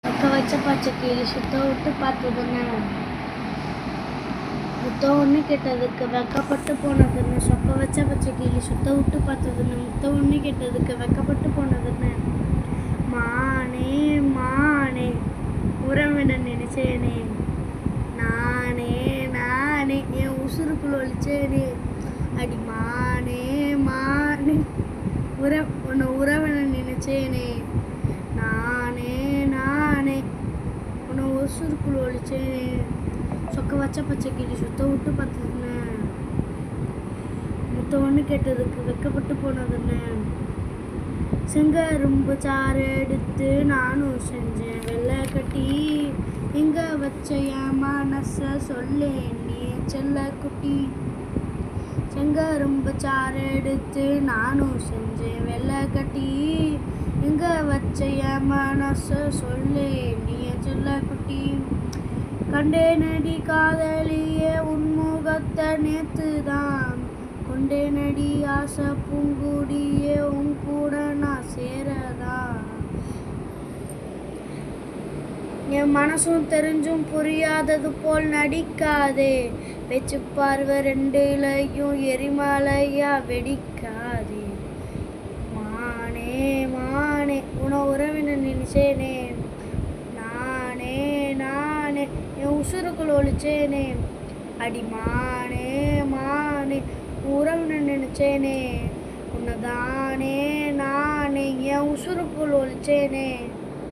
பக்க வச்ச பச்சை கிளி சுத்த விட்டு பார்த்ததுன்னு முத்தம் ஒன்று கெட்டதுக்கு வெக்கப்பட்டு போனதுன்னு சொக்க வச்ச பச்சை கிளி சுத்த விட்டு பார்த்ததுன்னு முத்தம் ஒன்று கெட்டதுக்கு வெக்கப்பட்டு போனதுன்னு மானே மானே உறவின நினைச்சேனே நானே நானே என் உசுருக்குள்ள ஒழிச்சேனே அடி மானே மானே உன்னை உறவின நினைச்சேனே நானே நானே உன்னை உசுருக்குள்ள ஒழிச்சேனே சொக்க வச்ச பச்சை கிளி சுத்த விட்டு பார்த்ததுன்னு முத்த ஒன்று கேட்டதுக்கு வெக்கப்பட்டு போனதுன்னு செங்கரும்பு சாறு எடுத்து நானும் செஞ்சேன் வெள்ளை கட்டி எங்க வச்ச என் மனச சொல்லேன் நீ செல்ல குட்டி செங்கரும்பு சாறு எடுத்து நானும் செஞ்சேன் வெள்ளை கட்டி எங்க வச்ச என் மனச சொல்லேன் நீ செல்ல குட்டி கண்டேனடி காதலியே உன்முகத்தை நேத்துதான் கொண்டேனடி ஆசை பூங்குடியே உன் கூட நான் சேரதா என் மனசும் தெரிஞ்சும் புரியாதது போல் நடிக்காதே வெச்சு பார்வை ரெண்டுலையும் எரிமலையா வெடிக்காதே மானே மானே உன உறவின நினைச்சேனே நானே நானே என் உசுருக்குள்ள ஒழிச்சேனே அடி மானே மானே உறவின நினைச்சேனே உன்னதானே நானே என் உசுருக்குள்ள ஒழிச்சேனே